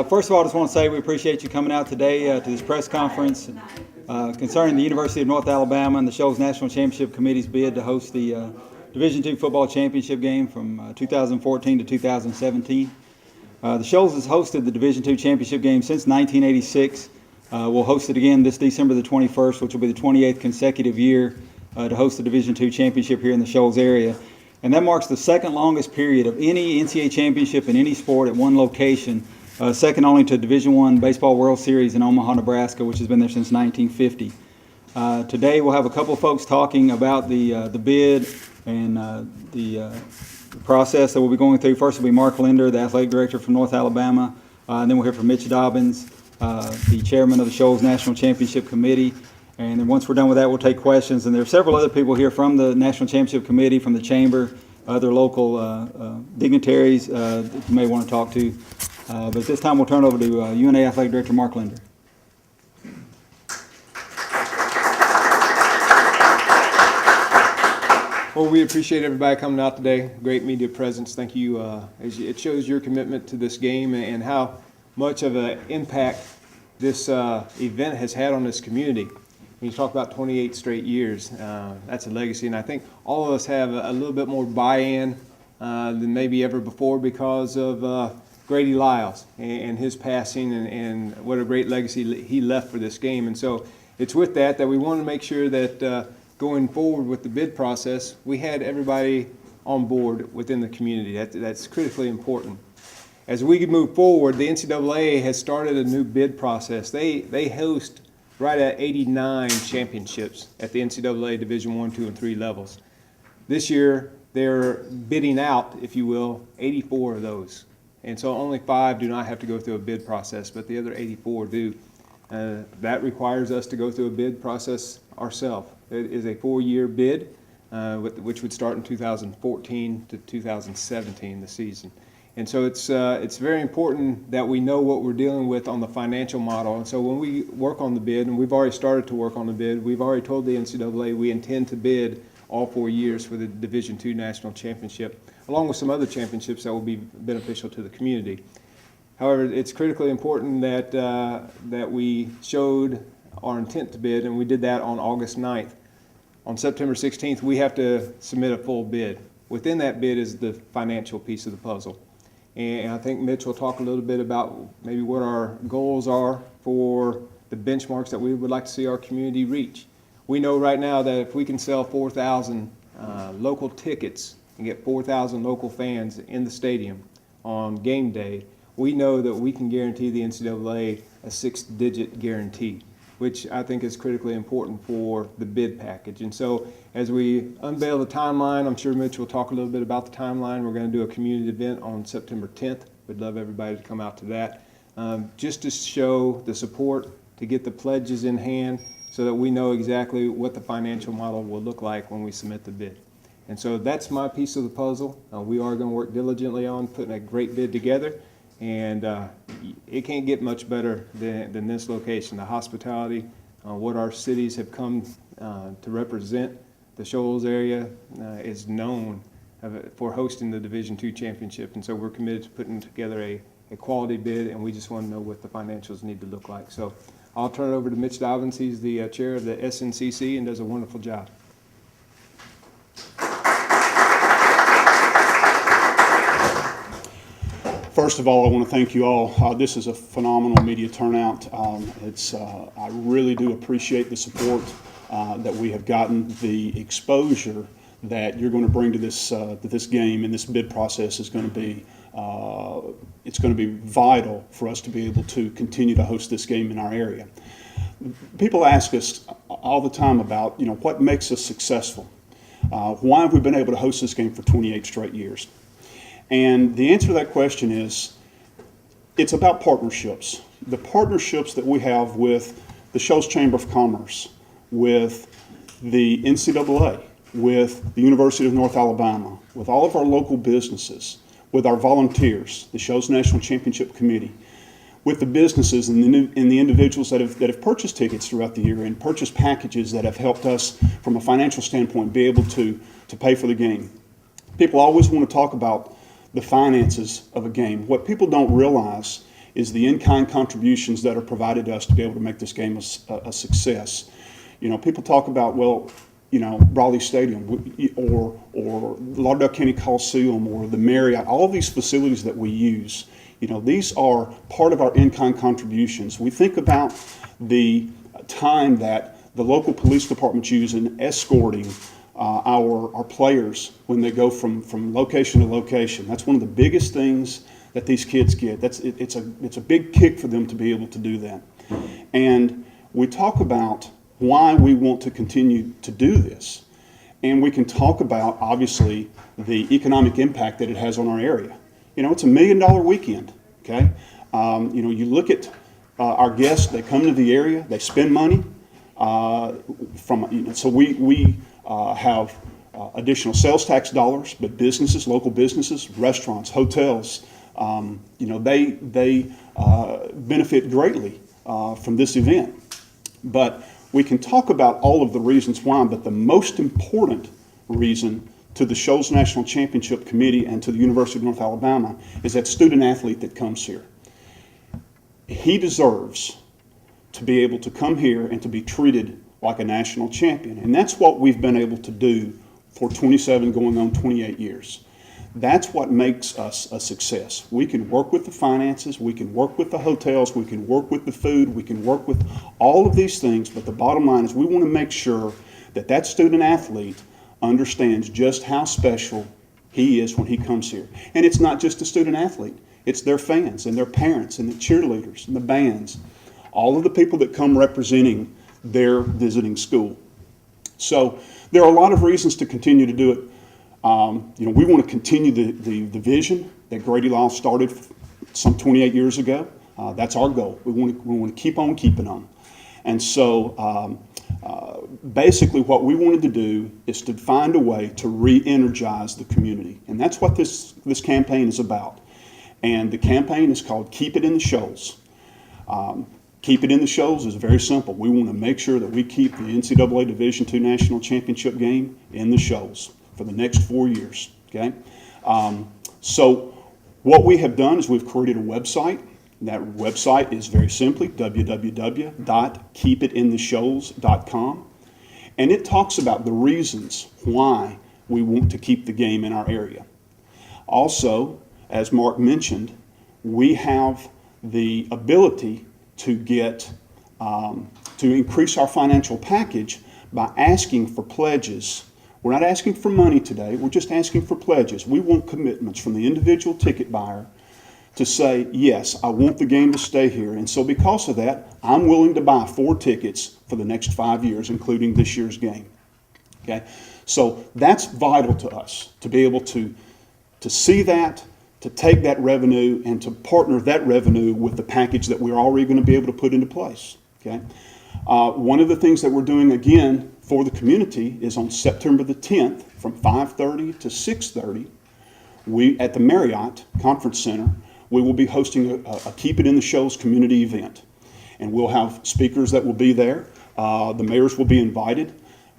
First of all, I just want to say we appreciate you coming out today to this press conference concerning the University of North Alabama and the Shoals National Championship Committee's bid to host the Division II football championship game from 2014 to 2017. The Shoals has hosted the Division II championship game since 1986. We'll host it again this December the 21st, which will be the 28th consecutive year to host the Division II championship here in the Shoals area. And that marks the second longest period of any NCAA championship in any sport at one location, second only to Division I Baseball World Series in Omaha, Nebraska, which has been there since 1950. Today we'll have a couple of folks talking about the bid and the process that we'll be going through. First will be Mark Linder, the athletic director from North Alabama, and then we'll hear from Mitch Dobbins, the chairman of the Shoals National Championship Committee. And then once we're done with that, we'll take questions. And there are several other people here from the National Championship Committee, from the Chamber, other local dignitaries that you may want to talk to. But at this time, we'll turn it over to UNA Athletic Director Mark Linder. Well, we appreciate everybody coming out today. Great media presence. Thank you. It shows your commitment to this game and how much of an impact this event has had on this community. When you talk about 28 straight years, that's a legacy, and I think all of us have a little bit more buy-in than maybe ever before because of Grady Lyles and his passing and what a great legacy he left for this game. And so it's with that we want to make sure that going forward with the bid process, we had everybody on board within the community. That's critically important. As we move forward, the NCAA has started a new bid process. They host right at 89 championships at the NCAA Division I, II, and III levels. This year, they're bidding out, if you will, 84 of those. And so only 5 do not have to go through a bid process, but the other 84 do. That requires us to go through a bid process ourselves. It is a 4-year bid, which would start in 2014 to 2017, the season. And so it's very important that we know what we're dealing with on the financial model. And so when we work on the bid, and we've already started to work on the bid, we've already told the NCAA we intend to bid all 4 years for the Division II National Championship, along with some other championships that will be beneficial to the community. However, it's critically important that we showed our intent to bid, and we did that on August 9th. On September 16th, we have to submit a full bid. Within that bid is the financial piece of the puzzle. And I think Mitch will talk a little bit about maybe what our goals are for the benchmarks that we would like to see our community reach. We know right now that if we can sell 4,000 local tickets and get 4,000 local fans in the stadium on game day, we know that we can guarantee the NCAA a 6-digit guarantee, which I think is critically important for the bid package. And so as we unveil the timeline, I'm sure Mitch will talk a little bit about the timeline. We're going to do a community event on September 10th. We'd love everybody to come out to that, just to show the support, to get the pledges in hand so that we know exactly what the financial model will look like when we submit the bid. And so that's my piece of the puzzle. We are going to work diligently on putting a great bid together. And it can't get much better than this location. The hospitality, what our cities have come to represent, the Shoals area is known for hosting the Division II championship. And so we're committed to putting together a quality bid, and we just want to know what the financials need to look like. So I'll turn it over to Mitch Dobbins. He's the chair of the SNCC and does a wonderful job. First of all, I want to thank you all. This is a phenomenal media turnout. I really do appreciate the support that we have gotten. The exposure that you're going to bring to this game and this bid process is going to be it's going to be vital for us to be able to continue to host this game in our area. People ask us all the time about what makes us successful. Why have we been able to host this game for 28 straight years? And the answer to that question is, it's about partnerships. The partnerships that we have with the Shoals Chamber of Commerce, with the NCAA, with the University of North Alabama, with all of our local businesses, with our volunteers, the Shoals National Championship Committee, with the businesses and the individuals that have purchased tickets throughout the year and purchased packages that have helped us from a financial standpoint be able to pay for the game. People always want to talk about the finances of a game. What people don't realize is the in-kind contributions that are provided to us to be able to make this game a success. You know, people talk about, well, you know, Raleigh Stadium or Lauderdale County Coliseum or the Marriott, all these facilities that we use, you know, these are part of our in-kind contributions. We think about the time that the local police departments use in escorting our players when they go from location to location. That's one of the biggest things that these kids get. It's a big kick for them to be able to do that. And we talk about why we want to continue to do this. And we can talk about, obviously, the economic impact that it has on our area. You know, it's $1 million weekend, okay? You know, you look at our guests, they come to the area, they spend money. So we have additional sales tax dollars, but businesses, local businesses, restaurants, hotels, you know, they benefit greatly from this event. But we can talk about all of the reasons why, but the most important reason to the Shoals National Championship Committee and to the University of North Alabama is that student athlete that comes here. He deserves to be able to come here and to be treated like a national champion. And that's what we've been able to do for 27 going on 28 years. That's what makes us a success. We can work with the finances, we can work with the hotels, we can work with the food, we can work with all of these things, but the bottom line is we want to make sure that that student athlete understands just how special he is when he comes here. And it's not just a student athlete, it's their fans and their parents and the cheerleaders and the bands, all of the people that come representing their visiting school. So there are a lot of reasons to continue to do it. You know, we want to continue the vision that Grady Lyle started some 28 years ago. That's our goal. We want to keep on keeping on. And so basically what we wanted to do is to find a way to re-energize the community. And that's what this campaign is about. And the campaign is called Keep It in the Shoals. Keep It in the Shoals is very simple. We want to make sure that we keep the NCAA Division II National Championship game in the Shoals for the next 4 years, okay? So what we have done is we've created a website. That website is very simply www.keepitintheshoals.com. And it talks about the reasons why we want to keep the game in our area. Also, as Mark mentioned, we have the ability to get to increase our financial package by asking for pledges. We're not asking for money today, we're just asking for pledges. We want commitments from the individual ticket buyer to say, yes, I want the game to stay here, and so because of that, I'm willing to buy 4 tickets for the next 5 years, including this year's game. Okay? So that's vital to us, to be able to see that, to take that revenue and to partner that revenue with the package that we're already going to be able to put into place. Okay? One of the things that we're doing again for the community is on September the 10th from 5:30 to 6:30, we at the Marriott Conference Center, we will be hosting a Keep It in the Shoals community event. And we'll have speakers that will be there. The mayors will be invited.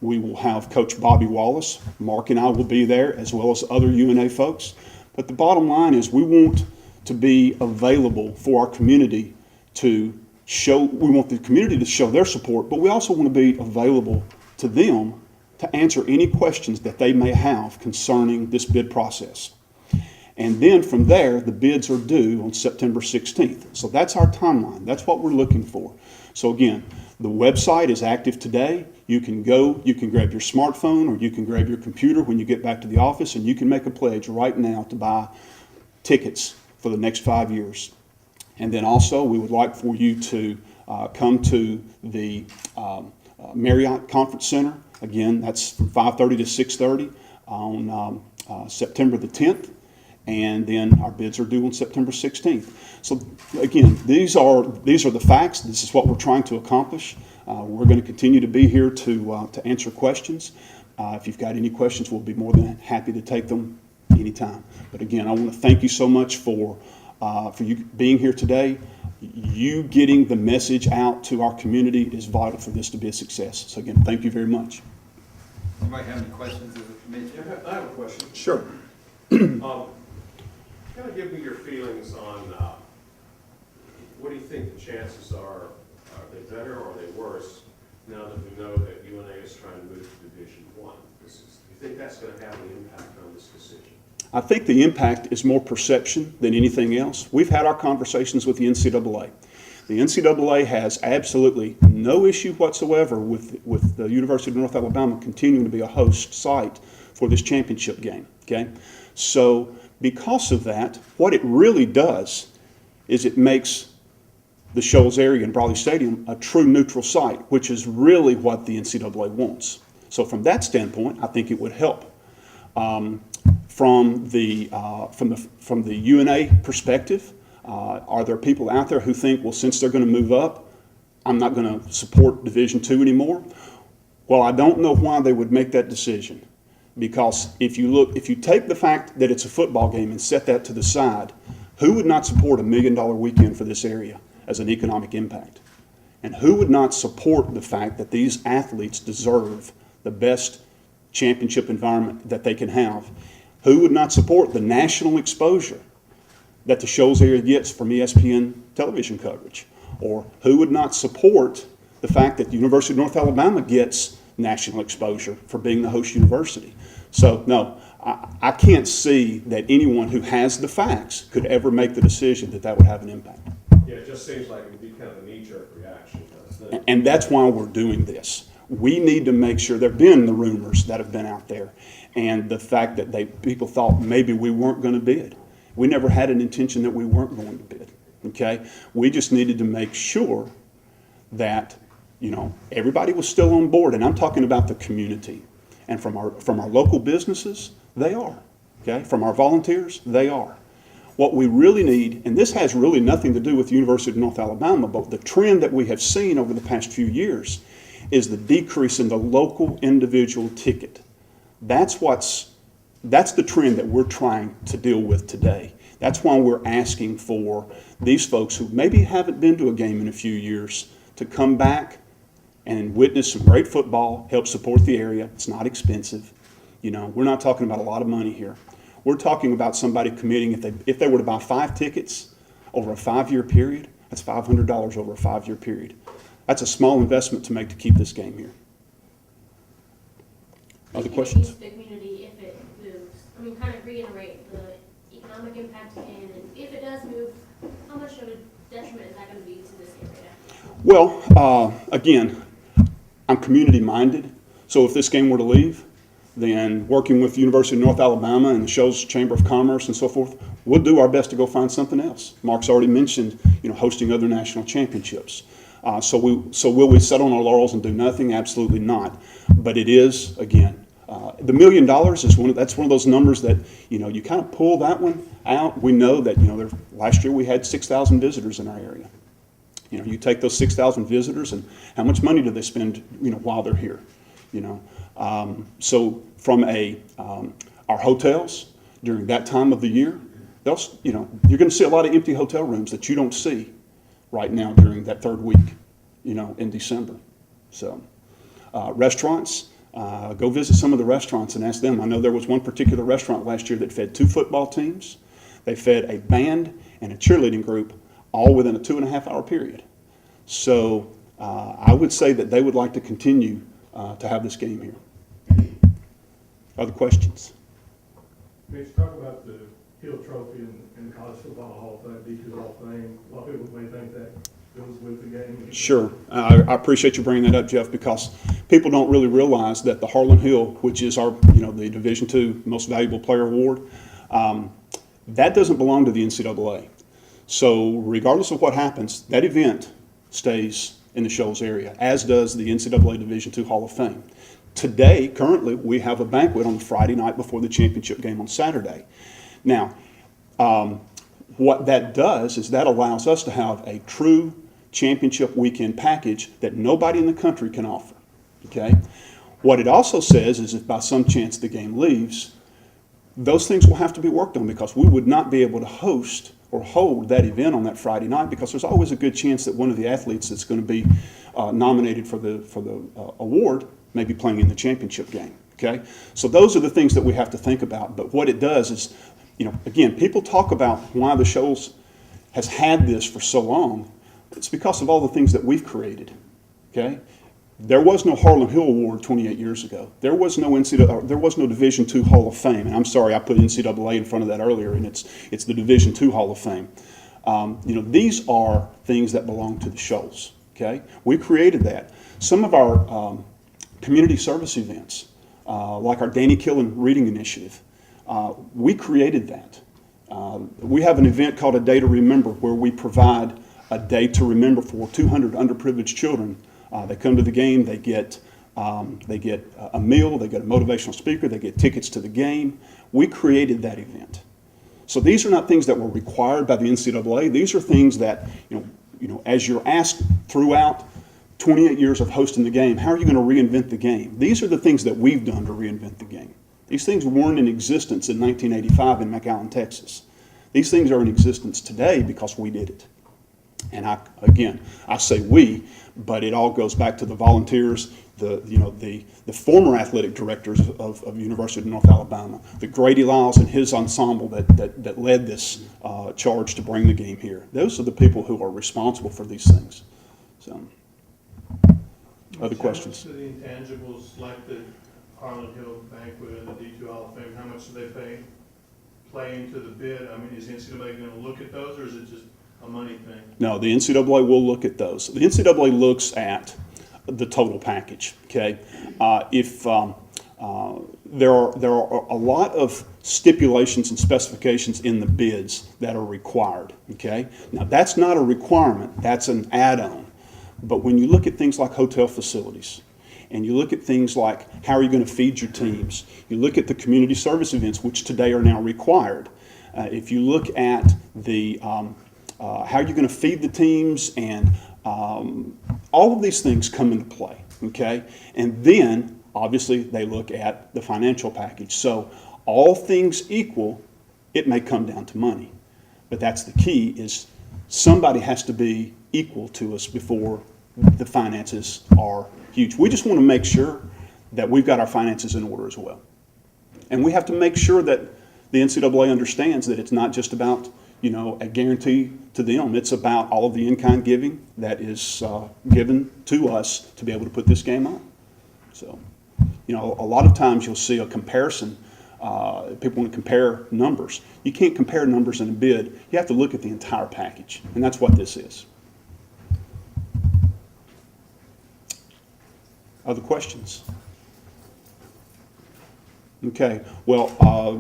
We will have Coach Bobby Wallace. Mark and I will be there, as well as other UNA folks. But the bottom line is we want to be available for our community to show, we want the community to show their support, but we also want to be available to them to answer any questions that they may have concerning this bid process. And then from there, the bids are due on September 16th. So that's our timeline. That's what we're looking for. So again, the website is active today. You can go, you can grab your smartphone or you can grab your computer when you get back to the office, and you can make a pledge right now to buy tickets for the next 5 years. And then also, we would like for you to come to the Marriott Conference Center. Again, that's from 5:30 to 6:30 on September the 10th. And then our bids are due on September 16th. So again, these are the facts. This is what we're trying to accomplish. We're going to continue to be here to answer questions. If you've got any questions, we'll be more than happy to take them anytime. But again, I want to thank you so much for you being here today. You getting the message out to our community is vital for this to be a success. So again, thank you very much. Anybody have any questions of the committee? Yeah, I have a question. Sure. Kind of give me your feelings on what do you think the chances are they better or are they worse now that we know that UNA is trying to move to Division I? Do you think that's going to have an impact on this decision? I think the impact is more perception than anything else. We've had our conversations with the NCAA. The NCAA has absolutely no issue whatsoever with the University of North Alabama continuing to be a host site for this championship game, okay? So because of that, what it really does is it makes the Shoals area and Brawley Stadium a true neutral site, which is really what the NCAA wants. So from that standpoint, I think it would help. From the UNA perspective, are there people out there who think, well, since they're going to move up, I'm not going to support Division II anymore? Well, I don't know why they would make that decision, because if you take the fact that it's a football game and set that to the side, who would not support $1 million weekend for this area as an economic impact? And who would not support the fact that these athletes deserve the best championship environment that they can have? Who would not support the national exposure that the Shoals area gets from ESPN television coverage? Or who would not support the fact that the University of North Alabama gets national exposure for being the host university? So, no, I can't see that anyone who has the facts could ever make the decision that that would have an impact. Yeah, it just seems like it would be kind of a knee-jerk reaction. And that's why we're doing this. We need to make sure, there have been the rumors that have been out there, and the fact that people thought maybe we weren't going to bid. We never had an intention that we weren't going to bid, okay? We just needed to make sure that, everybody was still on board, and I'm talking about the community. And from our local businesses, they are, okay? From our volunteers, they are. What we really need, and this has really nothing to do with the University of North Alabama, but the trend that we have seen over the past few years is the decrease in the local individual ticket. That's the trend that we're trying to deal with today. That's why we're asking for these folks who maybe haven't been to a game in a few years to come back and witness some great football, help support the area. It's not expensive. We're not talking about a lot of money here. We're talking about somebody committing, if they were to buy 5 tickets over a 5-year period, that's $500 over a 5-year period. That's a small investment to make to keep this game here. Other questions? The community, if it moves, kind of reiterate the economic impact again, and if it does move, how much of a detriment is that going to be to this area? Well, again, I'm community minded, so if this game were to leave, then working with the University of North Alabama and the Shoals Chamber of Commerce and so forth, we'll do our best to go find something else. Mark's already mentioned, hosting other national championships. So will we sit on our laurels and do nothing? Absolutely not. But it is, again, the $1 million is that's one of those numbers that, you kind of pull that one out. We know that, last year we had 6,000 visitors in our area. You take those 6,000 visitors and how much money do they spend, while they're here, So from our hotels during that time of the year, you're going to see a lot of empty hotel rooms that you don't see right now during that third week, in December. So restaurants, go visit some of the restaurants and ask them. I know there was one particular restaurant last year that fed 2 football teams. They fed a band and a cheerleading group all within a 2.5-hour period. So I would say that they would like to continue to have this game here. Other questions? Mitch, talk about the Hill Trophy in the College Football Hall of Fame, D2 Hall of Fame. A lot of people may think that goes with the game. Sure. I appreciate you bringing that up, Jeff, because people don't really realize that the Harlan Hill, which is our, the Division II Most Valuable Player Award, that doesn't belong to the NCAA. So regardless of what happens, that event stays in the Shoals area, as does the NCAA Division II Hall of Fame. Today, currently, we have a banquet on Friday night before the championship game on Saturday. Now, what that does is that allows us to have a true championship weekend package that nobody in the country can offer, okay? What it also says is if by some chance the game leaves, those things will have to be worked on because we would not be able to host or hold that event on that Friday night because there's always a good chance that one of the athletes that's going to be nominated for the award may be playing in the championship game, okay? So those are the things that we have to think about. But what it does is, again, people talk about why the Shoals has had this for so long, It's because of all the things that we've created, okay? There was no Harlan Hill Award 28 years ago. There was no there was no Division II Hall of Fame. And I'm sorry, I put NCAA in front of that earlier, and it's the Division II Hall of Fame. These are things that belong to the Shoals, okay? We created that. Some of our community service events, like our Danny Killen Reading Initiative, we created that. We have an event called A Day to Remember, where we provide a day to remember for 200 underprivileged children. They come to the game, they get a meal, they get a motivational speaker, they get tickets to the game. We created that event. So these are not things that were required by the NCAA. These are things that, as you're asked throughout 28 years of hosting the game, how are you going to reinvent the game? These are the things that we've done to reinvent the game. These things weren't in existence in 1985 in McAllen, Texas. These things are in existence today because we did it. And I say we, but it all goes back to the volunteers, the former athletic directors of University of North Alabama, the Grady Lyles and his ensemble that led this charge to bring the game here. Those are the people who are responsible for these things. So, other questions? How much do the intangibles like the Harlan Hill banquet and the D2 Hall of Fame, how much do they play into the bid? I mean, is the NCAA going to look at those, or is it just a money thing? No, the NCAA will look at those. The NCAA looks at the total package. Okay, there are a lot of stipulations and specifications in the bids that are required. Okay, now that's not a requirement; that's an add-on. But when you look at things like hotel facilities, and you look at things like how are you going to feed your teams, you look at the community service events, which today are now required. If you look at the how you're going to feed the teams, and all of these things come into play, okay? And then, obviously, they look at the financial package. So, all things equal, it may come down to money. But that's the key, is somebody has to be equal to us before the finances are huge. We just want to make sure that we've got our finances in order as well. And we have to make sure that the NCAA understands that it's not just about a guarantee to them. It's about all of the in-kind giving that is given to us to be able to put this game on. So, a lot of times you'll see a comparison. People want to compare numbers. You can't compare numbers in a bid. You have to look at the entire package, and that's what this is. Other questions? Okay. Well,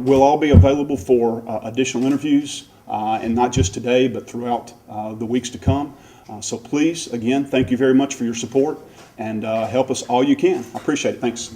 we'll all be available for additional interviews. And not just today, but throughout the weeks to come. So please, again, thank you very much for your support, and help us all you can. I appreciate it. Thanks.